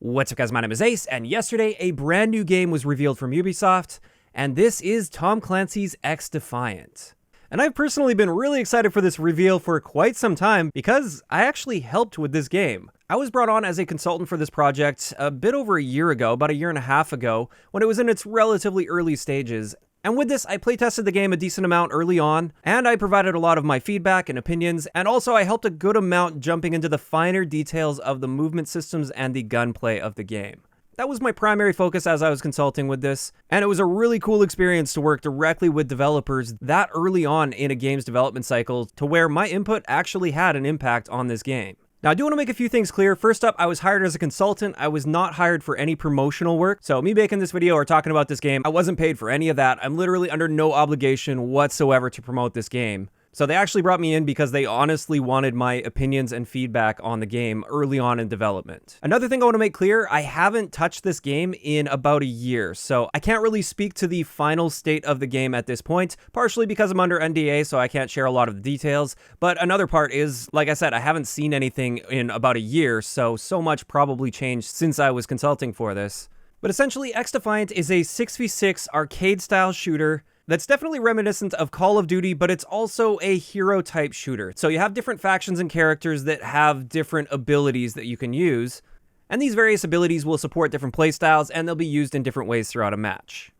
What's up guys, my name is Ace, and yesterday a brand new game was revealed from Ubisoft, and this is Tom Clancy's XDefiant. And I've personally been really excited for this reveal for quite some time because I actually helped with this game. I was brought on as a consultant for this project a bit over a year ago, about a year and a half ago, when it was in its relatively early stages. And with this, I playtested the game a decent amount early on, and I provided a lot of my feedback and opinions, and also I helped a good amount jumping into the finer details of the movement systems and the gunplay of the game. That was my primary focus as I was consulting with this, and it was a really cool experience to work directly with developers that early on in a game's development cycle to where my input actually had an impact on this game. Now, I do want to make a few things clear. First up, I was hired as a consultant. I was not hired for any promotional work. So me making this video or talking about this game, I wasn't paid for any of that. I'm literally under no obligation whatsoever to promote this game. So they actually brought me in because they honestly wanted my opinions and feedback on the game early on in development. Another thing I want to make clear, I haven't touched this game in about a year, so I can't really speak to the final state of the game at this point, partially because I'm under NDA, so I can't share a lot of the details, but another part is, like I said, I haven't seen anything in about a year, so much probably changed since I was consulting for this. But essentially, XDefiant is a 6v6 arcade-style shooter that's definitely reminiscent of Call of Duty, but it's also a hero-type shooter. So you have different factions and characters that have different abilities that you can use, and these various abilities will support different playstyles, and they'll be used in different ways throughout a match.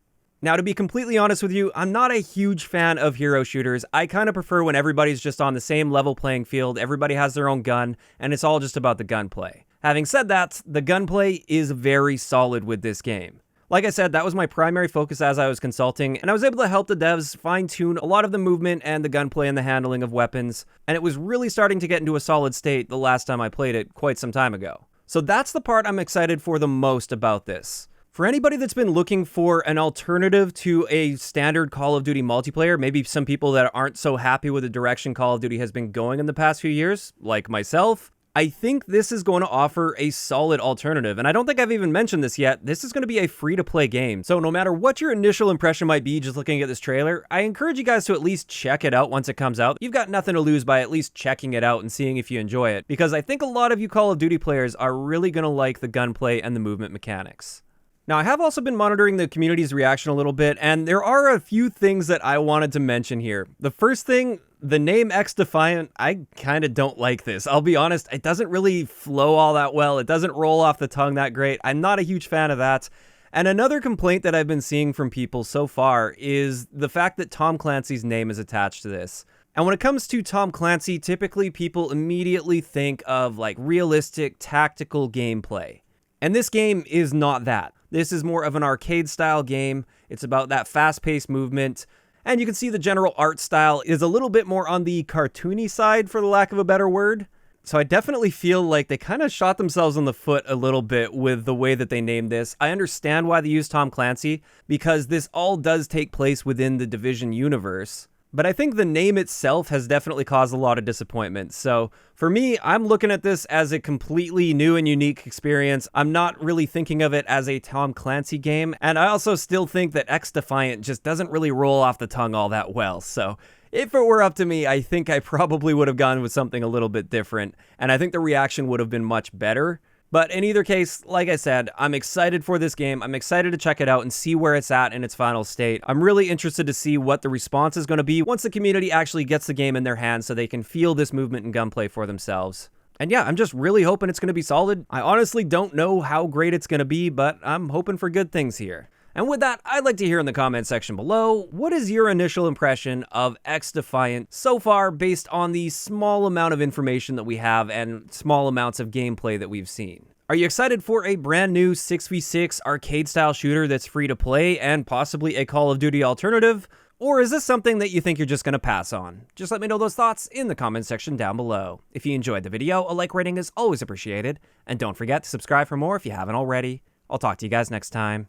Now, to be completely honest with you, I'm not a huge fan of hero shooters. I kind of prefer when everybody's just on the same level playing field, everybody has their own gun, and it's all just about the gunplay. Having said that, the gunplay is very solid with this game. Like I said, that was my primary focus as I was consulting, and I was able to help the devs fine-tune a lot of the movement and the gunplay and the handling of weapons, and it was really starting to get into a solid state the last time I played it quite some time ago. So that's the part I'm excited for the most about this. For anybody that's been looking for an alternative to a standard Call of Duty multiplayer, maybe some people that aren't so happy with the direction Call of Duty has been going in the past few years, like myself, I think this is going to offer a solid alternative, and I don't think I've even mentioned this yet. This is going to be a free-to-play game, so no matter what your initial impression might be just looking at this trailer, I encourage you guys to at least check it out once it comes out. You've got nothing to lose by at least checking it out and seeing if you enjoy it, because I think a lot of you Call of Duty players are really going to like the gunplay and the movement mechanics. Now, I have also been monitoring the community's reaction a little bit, and there are a few things that I wanted to mention here. The first thing, the name XDefiant, I kind of don't like this. I'll be honest, it doesn't really flow all that well. It doesn't roll off the tongue that great. I'm not a huge fan of that. And another complaint that I've been seeing from people so far is the fact that Tom Clancy's name is attached to this. And when it comes to Tom Clancy, typically people immediately think of like realistic, tactical gameplay. And this game is not that. This is more of an arcade-style game. It's about that fast-paced movement. And you can see the general art style is a little bit more on the cartoony side, for the lack of a better word. So I definitely feel like they kind of shot themselves in the foot a little bit with the way that they named this. I understand why they used Tom Clancy, because this all does take place within the Division universe. But I think the name itself has definitely caused a lot of disappointment. So for me, I'm looking at this as a completely new and unique experience. I'm not really thinking of it as a Tom Clancy game. And I also still think that XDefiant just doesn't really roll off the tongue all that well. So if it were up to me, I think I probably would have gone with something a little bit different. And I think the reaction would have been much better. But in either case, like I said, I'm excited for this game. I'm excited to check it out and see where it's at in its final state. I'm really interested to see what the response is going to be once the community actually gets the game in their hands so they can feel this movement and gunplay for themselves. And yeah, I'm just really hoping it's going to be solid. I honestly don't know how great it's going to be, but I'm hoping for good things here. And with that, I'd like to hear in the comment section below, what is your initial impression of XDefiant so far based on the small amount of information that we have and small amounts of gameplay that we've seen? Are you excited for a brand new 6v6 arcade-style shooter that's free to play and possibly a Call of Duty alternative? Or is this something that you think you're just going to pass on? Just let me know those thoughts in the comment section down below. If you enjoyed the video, a like rating is always appreciated. And don't forget to subscribe for more if you haven't already. I'll talk to you guys next time.